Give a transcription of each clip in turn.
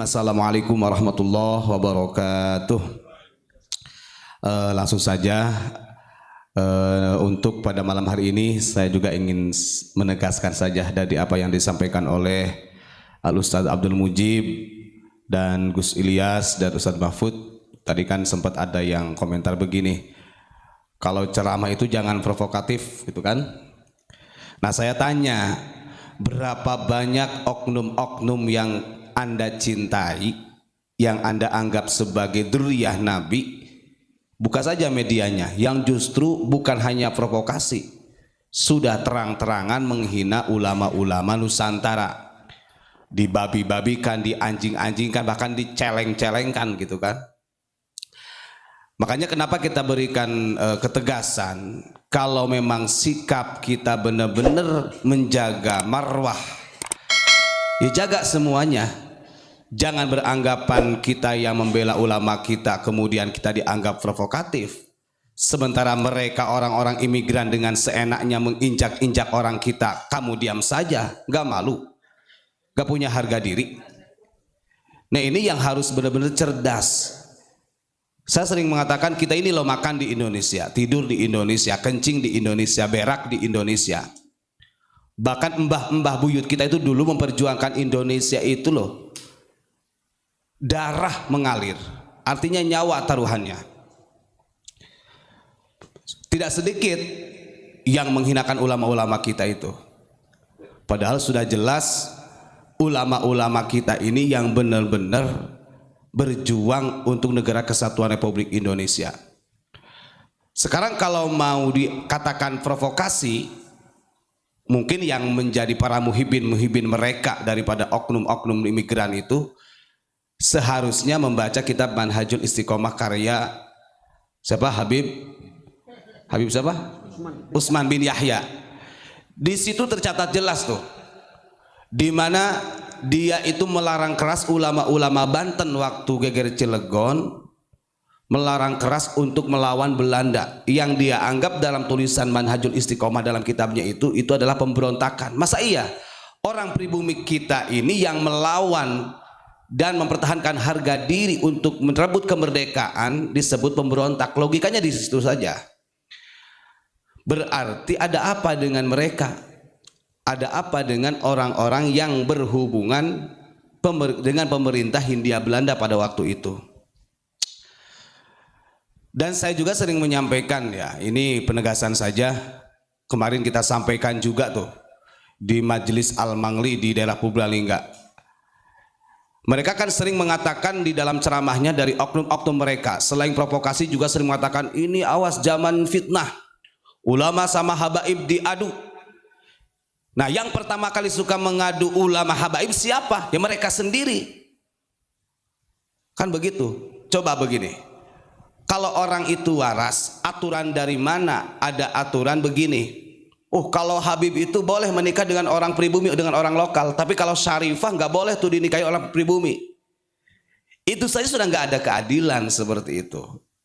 Assalamualaikum warahmatullahi wabarakatuh. Langsung saja untuk pada malam hari ini saya juga ingin menegaskan saja dari apa yang disampaikan oleh Al-Ustadz Abdul Mujib dan Gus Ilyas dan Ustadz Mahfud. Tadi kan sempat ada yang komentar begini, kalau ceramah itu jangan provokatif gitu kan. Nah saya tanya, berapa banyak oknum-oknum yang Anda cintai, yang Anda anggap sebagai dzurriyyah Nabi, buka saja medianya, yang justru bukan hanya provokasi, sudah terang-terangan menghina ulama-ulama Nusantara, dibabi-babikan, dianjing-anjingkan, bahkan diceleng-celengkan gitu kan. Makanya kenapa kita berikan ketegasan, kalau memang sikap kita benar-benar menjaga marwah, ya jaga semuanya. Jangan beranggapan kita yang membela ulama kita kemudian kita dianggap provokatif, sementara mereka orang-orang imigran dengan seenaknya menginjak-injak orang kita, kamu diam saja, gak malu, gak punya harga diri. Nah ini yang harus benar-benar cerdas. Saya sering mengatakan kita ini loh makan di Indonesia, tidur di Indonesia, kencing di Indonesia, berak di Indonesia. Bahkan mbah-mbah buyut kita itu dulu memperjuangkan Indonesia itu loh, darah mengalir, artinya nyawa taruhannya. Tidak sedikit yang menghinakan ulama-ulama kita itu, padahal sudah jelas ulama-ulama kita ini yang benar-benar berjuang untuk negara kesatuan Republik Indonesia. Sekarang kalau mau dikatakan provokasi, mungkin yang menjadi para muhibin mereka daripada oknum-oknum imigran itu seharusnya membaca kitab Manhajul Istiqomah karya siapa? Habib siapa? Utsman bin Yahya. Di situ tercatat jelas tuh, di mana dia itu melarang keras ulama-ulama Banten waktu geger Cilegon, melarang keras untuk melawan Belanda, yang dia anggap dalam tulisan Manhajul Istiqomah dalam kitabnya itu adalah pemberontakan. Masa iya orang pribumi kita ini yang melawan dan mempertahankan harga diri untuk merebut kemerdekaan disebut pemberontak? Logikanya di situ saja. Berarti ada apa dengan mereka? Ada apa dengan orang-orang yang berhubungan dengan pemerintah Hindia Belanda pada waktu itu? Dan saya juga sering menyampaikan, ya ini penegasan saja, kemarin kita sampaikan juga tuh di Majelis Al-Mangli di daerah Purbalingga. Mereka kan sering mengatakan di dalam ceramahnya dari oknum-oknum mereka, selain provokasi juga sering mengatakan ini awas zaman fitnah, ulama sama habaib diadu. Nah yang pertama kali suka mengadu ulama habaib siapa? Ya mereka sendiri. Kan begitu. Coba begini, kalau orang itu waras, aturan dari mana? Ada aturan begini, kalau Habib itu boleh menikah dengan orang pribumi, dengan orang lokal, tapi kalau Syarifah nggak boleh tuh dinikahi orang pribumi. Itu saja sudah nggak ada keadilan seperti itu,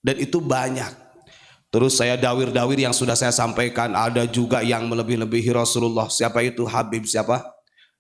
dan itu banyak. Terus saya dawir-dawir yang sudah saya sampaikan, ada juga yang melebih-lebihi Rasulullah. Siapa itu? Habib siapa?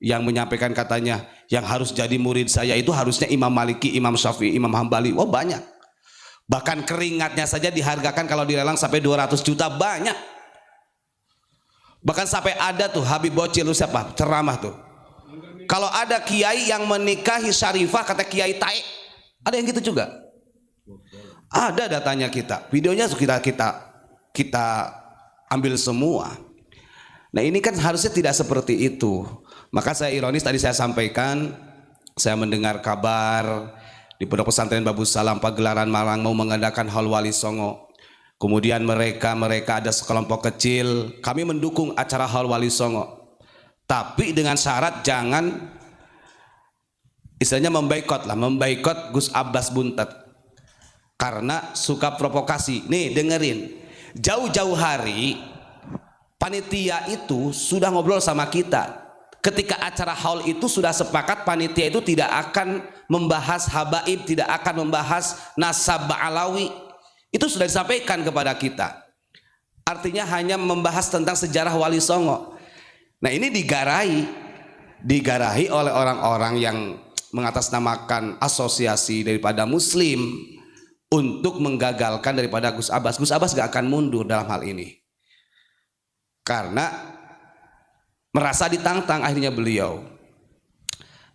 Yang menyampaikan katanya yang harus jadi murid saya itu harusnya Imam Maliki, Imam Syafi'i, Imam Hambali. Wah banyak. Bahkan keringatnya saja dihargakan kalau dilelang sampai 200 juta, banyak. Bahkan sampai ada tuh Habib Bocil siapa? Ceramah tuh. Kalau ada kiai yang menikahi Syarifah kata Kiai Taek, ada yang gitu juga. Ada datanya kita, videonya kita ambil semua. Nah ini kan harusnya tidak seperti itu. Maka saya ironis tadi saya sampaikan, saya mendengar kabar di Pondok Pesantren Babus Salam Pagelaran Malang mau mengadakan Haul Wali Songo. Kemudian mereka ada sekelompok kecil, kami mendukung acara Haul Wali Songo, tapi dengan syarat jangan istilahnya memboikot Gus Abbas Buntet karena suka provokasi. Nih dengerin, jauh-jauh hari panitia itu sudah ngobrol sama kita. Ketika acara haul itu sudah sepakat panitia itu tidak akan membahas habaib, tidak akan membahas nasab Alawi. Itu sudah disampaikan kepada kita. Artinya hanya membahas tentang sejarah Wali Songo. Nah ini digarahi oleh orang-orang yang mengatasnamakan asosiasi daripada Muslim untuk menggagalkan daripada Gus Abbas. Gus Abbas gak akan mundur dalam hal ini karena merasa ditantang akhirnya beliau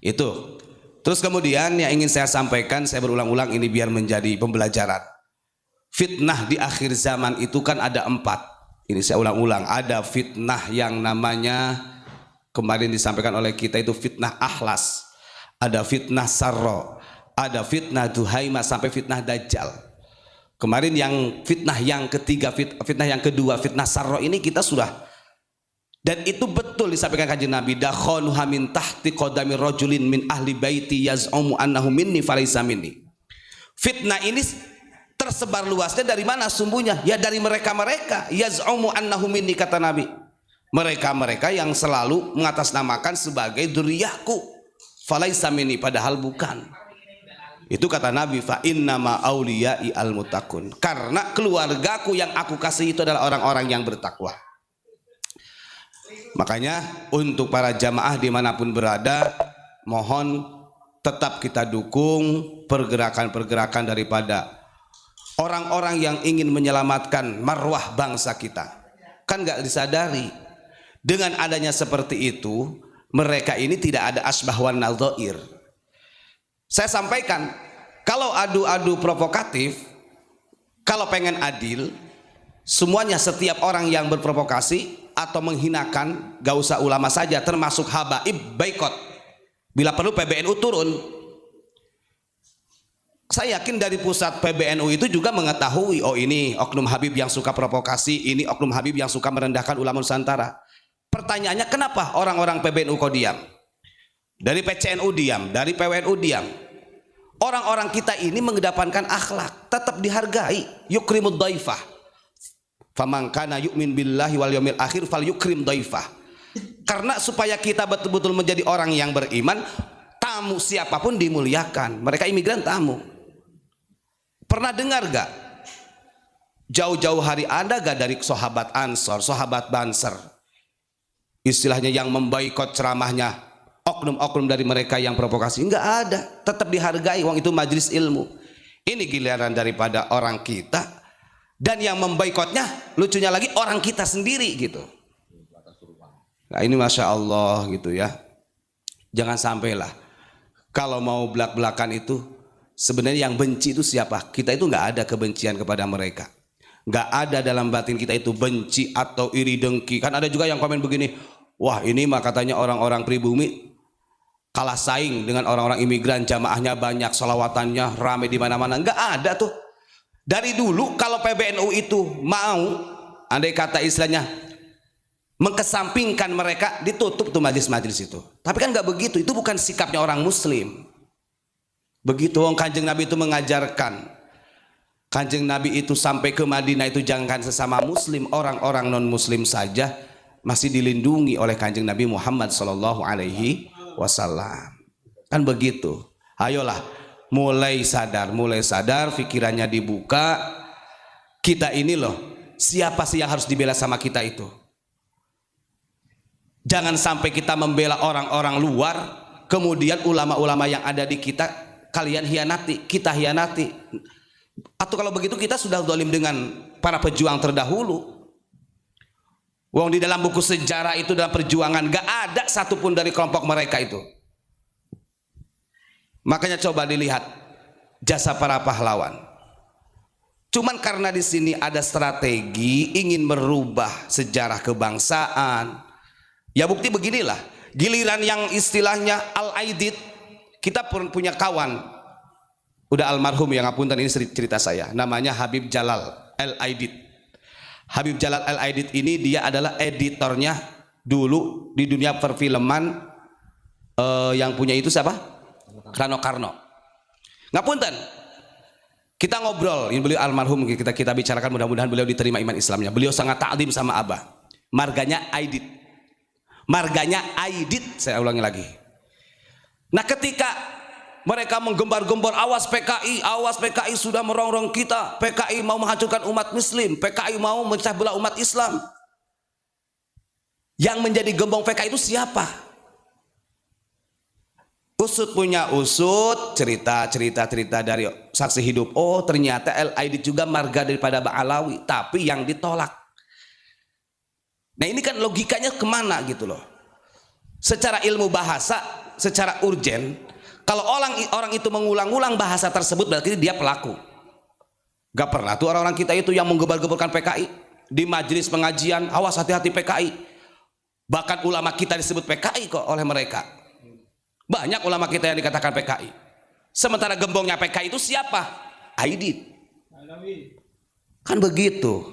itu. Terus kemudian yang ingin saya sampaikan, saya berulang-ulang ini biar menjadi pembelajaran. Fitnah di akhir zaman itu kan ada 4. Ini saya ulang-ulang, ada fitnah yang namanya kemarin disampaikan oleh kita itu fitnah akhlas, ada fitnah sarro, ada fitnah duhaimah sampai fitnah dajjal. Kemarin yang fitnah yang ketiga, fitnah yang kedua, fitnah sarro ini kita sudah, dan itu betul disampaikan kanjeng Nabi, dakhanuha min tahti qadami rajulin min ahli baiti yaz'umu annahu minni falaysa minni. Fitnah ini tersebar luasnya dari mana sumbunya? Ya dari mereka-mereka yaz'umu annahu minni, kata Nabi. Mereka-mereka yang selalu mengatasnamakan sebagai dzurriyyahku, falaysa minni, padahal bukan. Itu kata Nabi, fa innama auliyai al muttaqun, karena keluargaku yang aku kasih itu adalah orang-orang yang bertakwa. Makanya untuk para jamaah dimanapun berada, mohon tetap kita dukung pergerakan-pergerakan daripada orang-orang yang ingin menyelamatkan marwah bangsa kita. Kan gak disadari dengan adanya seperti itu, mereka ini tidak ada asbah wan nadzair. Saya sampaikan, kalau adu-adu provokatif, kalau pengen adil, semuanya setiap orang yang berprovokasi atau menghinakan, gak usah ulama saja, termasuk habaib, boikot. Bila perlu PBNU turun. Saya yakin dari pusat PBNU itu juga mengetahui, oh ini oknum Habib yang suka provokasi, ini oknum Habib yang suka merendahkan ulama Nusantara. Pertanyaannya, kenapa orang-orang PBNU kok diam? Dari PCNU diam, dari PWNU diam. Orang-orang kita ini mengedepankan akhlak, tetap dihargai. Yukrimud dhaifah, faman kana yu'min billahi wal yaumil akhir fal yukrim dhaifah. Karena supaya kita betul-betul menjadi orang yang beriman, tamu siapapun dimuliakan. Mereka imigran tamu. Pernah dengar gak jauh-jauh hari ada gak dari sahabat Ansor, sahabat Banser, istilahnya yang memboikot ceramahnya oknum-oknum dari mereka yang provokasi? Enggak ada, tetap dihargai. Wong itu majelis ilmu. Ini giliran daripada orang kita, dan yang memboikotnya lucunya lagi orang kita sendiri gitu. Nah ini masya Allah gitu ya. Jangan sampailah kalau mau belak-belakan itu, sebenarnya yang benci itu siapa? Kita itu nggak ada kebencian kepada mereka, nggak ada dalam batin kita itu benci atau iri dengki. Kan ada juga yang komen begini, wah ini mah katanya orang-orang pribumi kalah saing dengan orang-orang imigran, jamaahnya banyak, selawatannya rame di mana-mana. Nggak ada tuh. Dari dulu kalau PBNU itu mau, andai kata istilahnya mengkesampingkan mereka, ditutup tuh majelis-majelis itu. Tapi kan nggak begitu, itu bukan sikapnya orang Muslim. Begitu wong Kanjeng Nabi itu mengajarkan. Kanjeng Nabi itu sampai ke Madinah itu jangan sesama Muslim, orang-orang non Muslim saja masih dilindungi oleh Kanjeng Nabi Muhammad Sallallahu Alaihi Wasallam. Kan begitu. Ayolah mulai sadar, pikirannya dibuka. Kita ini loh, siapa sih yang harus dibela sama kita itu? Jangan sampai kita membela orang-orang luar, kemudian ulama-ulama yang ada di kita kalian hianati, kita hianati. Atau kalau begitu kita sudah zalim dengan para pejuang terdahulu. Wong di dalam buku sejarah itu, dalam perjuangan gak ada satupun dari kelompok mereka itu. Makanya coba dilihat jasa para pahlawan. Cuman karena di sini ada strategi ingin merubah sejarah kebangsaan. Ya bukti beginilah, giliran yang istilahnya Al-Aidid, kita pun punya kawan, udah almarhum ya, ngapunten, ini cerita saya, namanya Habib Jalal Al-Aidid. Habib Jalal Al-Aidid ini dia adalah editornya dulu di dunia perfilman, yang punya itu siapa? Rano Karno. Ngapunten, kita ngobrol, ini beliau almarhum, kita bicarakan, mudah-mudahan beliau diterima iman Islamnya. Beliau sangat ta'zim sama Abah, marganya Aidid. Marganya Aidid, saya ulangi lagi. Nah ketika mereka menggembar-gembor awas PKI sudah merongrong kita, PKI mau menghancurkan umat muslim, PKI mau memecah belah umat Islam. Yang menjadi gembong PKI itu siapa? Usut punya usut, cerita dari saksi hidup. Oh ternyata El Aidid juga marga daripada Ba'alawi, tapi yang ditolak. Nah ini kan logikanya kemana gitu loh. Secara ilmu bahasa, secara urgen, kalau orang itu mengulang-ulang bahasa tersebut berarti dia pelaku. Gak pernah tuh orang-orang kita itu yang menggebar-geburkan PKI di majelis pengajian, awas hati-hati PKI. Bahkan ulama kita disebut PKI kok oleh mereka. Banyak ulama kita yang dikatakan PKI. Sementara gembongnya PKI itu siapa? Aidid. Kan begitu.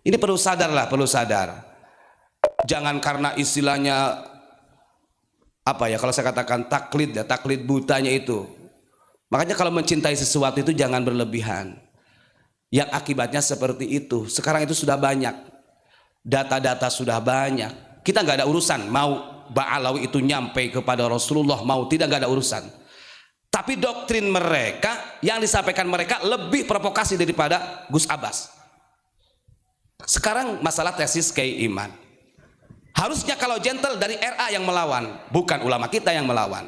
Ini perlu sadar lah, perlu sadar. Jangan karena istilahnya apa ya, kalau saya katakan taklid ya, taklid butanya itu. Makanya kalau mencintai sesuatu itu jangan berlebihan. Yang akibatnya seperti itu. Sekarang itu sudah banyak. Data-data sudah banyak. Kita nggak ada urusan mau Ba'alawi itu nyampe kepada Rasulullah, mau tidak, nggak ada urusan. Tapi doktrin mereka yang disampaikan mereka lebih provokasi daripada Gus Abbas. Sekarang masalah tesis Kiai Iman. Harusnya kalau gentle dari RA yang melawan, bukan ulama kita yang melawan.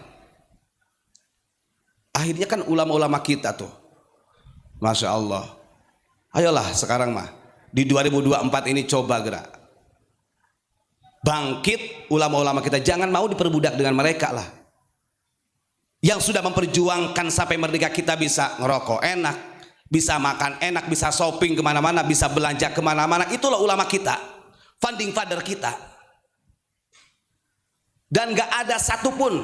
Akhirnya kan ulama-ulama kita tuh, Masya Allah. Ayolah sekarang mah di 2024 ini coba gerak. Bangkit ulama-ulama kita, jangan mau diperbudak dengan mereka lah. Yang sudah memperjuangkan sampai merdeka kita bisa ngerokok enak, bisa makan enak, bisa shopping kemana-mana, bisa belanja kemana-mana. Itulah ulama kita, founding father kita. Dan gak ada satupun,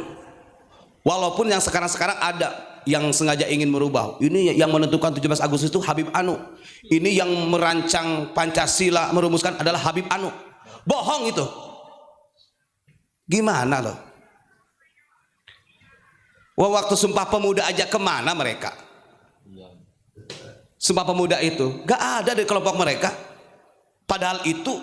walaupun yang sekarang-sekarang ada yang sengaja ingin merubah. Ini yang menentukan 17 Agustus itu Habib Anu. Ini yang merancang Pancasila, merumuskan adalah Habib Anu. Bohong itu. Gimana loh? Waktu Sumpah Pemuda aja kemana mereka? Sumpah Pemuda itu gak ada di kelompok mereka. Padahal itu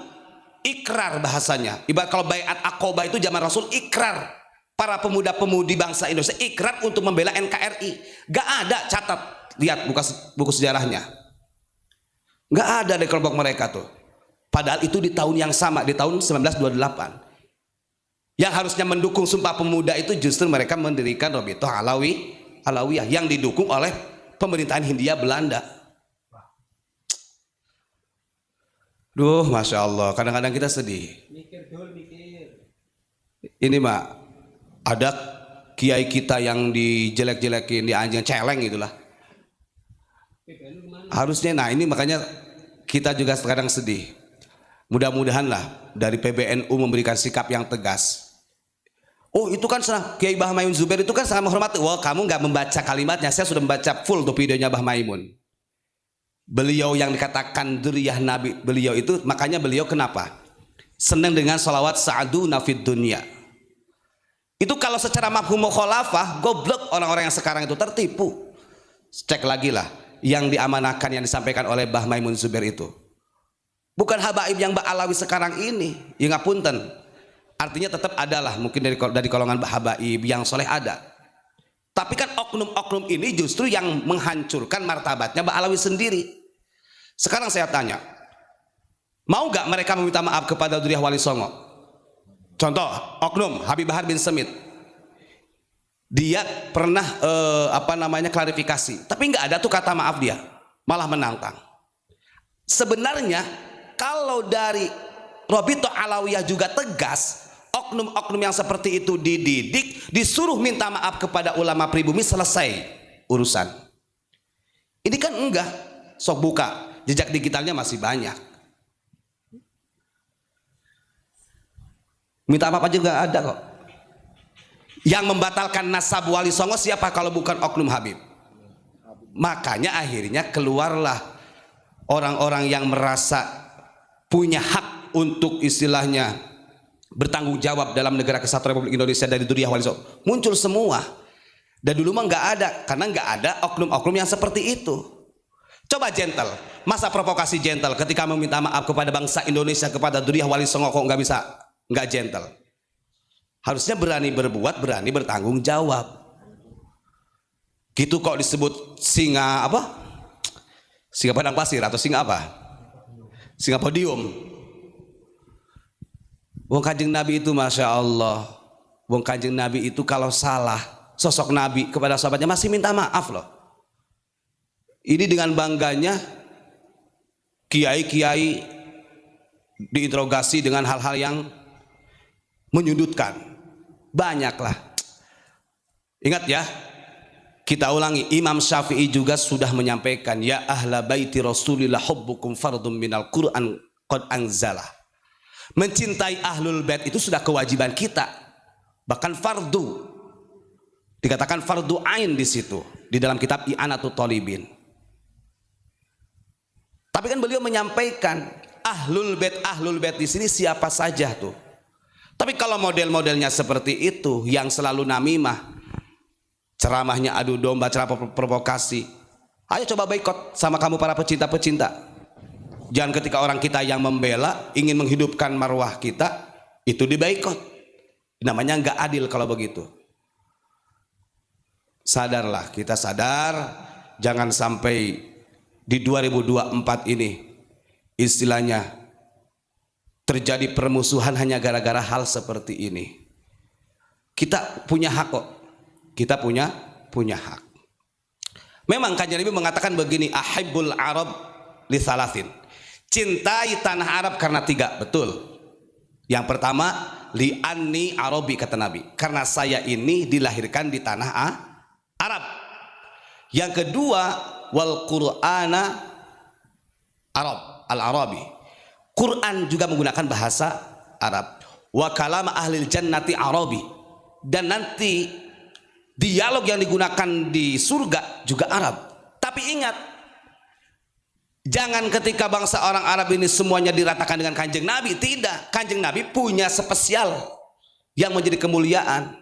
ikrar bahasanya. Ibarat kalau Baiat Aqobah itu zaman Rasul, ikrar. Para pemuda-pemudi bangsa Indonesia ikrar untuk membela NKRI. Gak ada, catat, lihat buku sejarahnya. Gak ada di kelompok mereka tuh. Padahal itu di tahun yang sama, di tahun 1928. Yang harusnya mendukung Sumpah Pemuda itu justru mereka mendirikan Robitoh Alawiyah yang didukung oleh pemerintahan Hindia Belanda. Duh, Masya Allah, kadang-kadang kita sedih. Ini Mak, ada kiai kita yang dijelek-jelekin, dianjing celeng itulah. Harusnya, nah ini makanya kita juga sekarang sedih. Mudah-mudahan lah dari PBNU memberikan sikap yang tegas. Oh itu kan Kiai Bah Maimun Zubair itu kan sangat menghormati. Wah kamu nggak membaca kalimatnya, saya sudah membaca full tuh videonya Bah Maimun. Beliau yang dikatakan dzurriyyah Nabi, beliau itu makanya beliau kenapa senang dengan sholawat sa'adu nafid dunia. Itu kalau secara mafhum mukhalafah, goblok orang-orang yang sekarang itu tertipu. Cek lagi lah yang diamanahkan yang disampaikan oleh Bah Maimun Zubair itu. Bukan habaib yang Ba'alawi sekarang ini. Ya ngapunten. Artinya tetap adalah mungkin dari golongan habaib yang soleh ada. Tapi kan oknum-oknum ini justru yang menghancurkan martabatnya Ba'alawi sendiri. Sekarang saya tanya, mau gak mereka meminta maaf kepada Dzurriyyah Wali Songo? Contoh, oknum Habib Bahar bin Semit. Dia pernah klarifikasi, tapi nggak ada tuh kata maaf dia, malah menantang. Sebenarnya kalau dari Robitoh Alawiyah juga tegas, oknum-oknum yang seperti itu dididik, disuruh minta maaf kepada ulama pribumi, selesai urusan. Ini kan enggak, sok buka, jejak digitalnya masih banyak. Minta maaf aja nggak ada kok. Yang membatalkan nasab Wali Songo siapa kalau bukan oknum Habib? Makanya akhirnya keluarlah orang-orang yang merasa punya hak untuk istilahnya bertanggung jawab dalam negara kesatuan Republik Indonesia dari Dzurriyyah Wali Songo. Muncul semua. Dan dulu mah nggak ada, karena nggak ada oknum-oknum yang seperti itu. Coba gentle, masa provokasi gentle ketika meminta maaf kepada bangsa Indonesia, kepada Dzurriyyah Wali Songo kok nggak bisa, nggak gentle. Harusnya berani berbuat, berani bertanggung jawab. Gitu kok disebut singa apa? Singa padang pasir atau singa apa? Singa podium. Wong Kanjeng Nabi itu Masya Allah Wong Kanjeng Nabi itu kalau salah sosok Nabi kepada sahabatnya masih minta maaf loh. Ini dengan bangganya kiai-kiai diinterogasi dengan hal-hal yang menyudutkan. Banyaklah. Ingat ya, kita ulangi, Imam Syafi'i juga sudah menyampaikan, ya ahla baiti Rasulillah hubbukum fardum minal Qur'an qad anzalah. Mencintai ahlul bait itu sudah kewajiban kita, bahkan fardu. Dikatakan fardu ain di situ di dalam kitab I'anatul Talibin. Tapi kan beliau menyampaikan ahlul bait di sini siapa saja tuh. Tapi kalau model-modelnya seperti itu yang selalu namimah, ceramahnya adu domba, ceramah provokasi, ayo coba boikot sama kamu para pecinta-pecinta. Jangan ketika orang kita yang membela ingin menghidupkan marwah kita itu diboikot. Namanya nggak adil kalau begitu. Sadarlah, kita sadar, jangan sampai di 2024 ini istilahnya terjadi permusuhan hanya gara-gara hal seperti ini. Kita punya hak kok. Kita punya hak. Memang Kanjeng Nabi mengatakan begini, ahibbul arab li salasin. Cintai tanah Arab karena 3, betul. Yang pertama, li anni arabi, kata Nabi, karena saya ini dilahirkan di tanah Arab. Yang kedua, wal Qur'ana Arab, al-Arabi. Quran juga menggunakan bahasa Arab. Wa kalam ahlil jannati Arabi. Dan nanti dialog yang digunakan di surga juga Arab. Tapi ingat, jangan ketika bangsa orang Arab ini semuanya diratakan dengan Kanjeng Nabi. Tidak, Kanjeng Nabi punya spesial yang menjadi kemuliaan.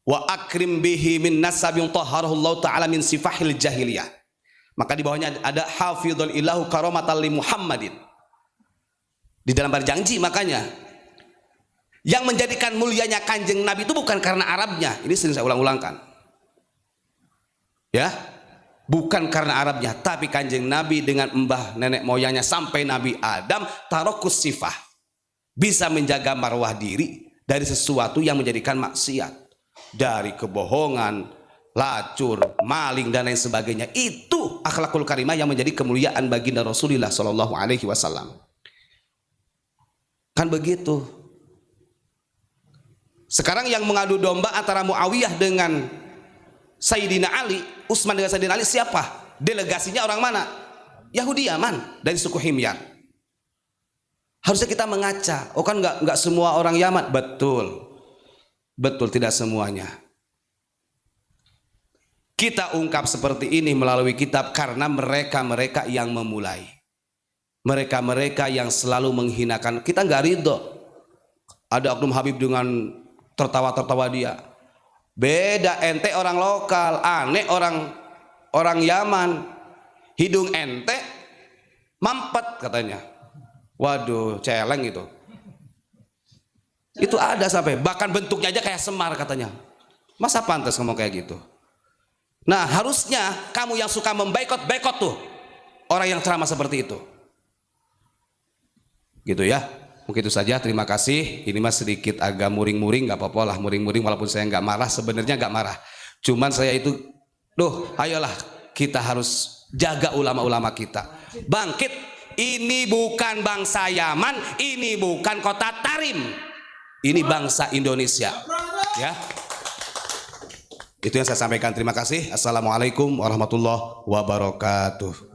Wa akrim bihi min nasabin tahharahu Allah ta'ala min sifahil jahiliyah. Maka di bawahnya ada hafidhul ilahu karamatan li Muhammadin. Di dalam berjanji, makanya yang menjadikan mulianya Kanjeng Nabi itu bukan karena Arabnya. Ini sering saya ulang-ulangkan. Ya, bukan karena Arabnya, tapi Kanjeng Nabi dengan mbah nenek moyangnya sampai Nabi Adam tarokus sifah, bisa menjaga marwah diri dari sesuatu yang menjadikan maksiat, dari kebohongan, lacur, maling dan lain sebagainya. Itu akhlakul karimah yang menjadi kemuliaan baginda Rasulullah Shallallahu Alaihi Wasallam. Kan begitu. Sekarang yang mengadu domba antara Muawiyah dengan Sayyidina Ali, Utsman dengan Sayyidina Ali, siapa? Delegasinya orang mana? Yahudi Yaman, dari suku Himyar. Harusnya kita mengaca. Oh kan nggak semua orang Yaman. Betul, tidak semuanya. Kita ungkap seperti ini melalui kitab karena mereka yang memulai. Mereka yang selalu menghinakan. Kita nggak ridho. Ada oknum Habib dengan tertawa-tertawa dia. Beda, ente orang lokal, aneh orang Yaman. Hidung ente mampet katanya. Waduh, celeng itu. Itu ada sampai, bahkan bentuknya aja kayak Semar katanya. Masa pantas ngomong kayak gitu? Nah, harusnya kamu yang suka memboikot tuh orang yang ceramah seperti itu. Gitu ya. Mungkin itu saja, terima kasih. Ini mas sedikit agak muring-muring, nggak apa-apa lah muring-muring, walaupun saya nggak marah, sebenarnya nggak marah. Cuman saya itu, ayolah kita harus jaga ulama-ulama kita. Bangkit, ini bukan bangsa Yaman, ini bukan kota Tarim, ini bangsa Indonesia. Ya, itu yang saya sampaikan. Terima kasih. Assalamualaikum warahmatullahi wabarakatuh.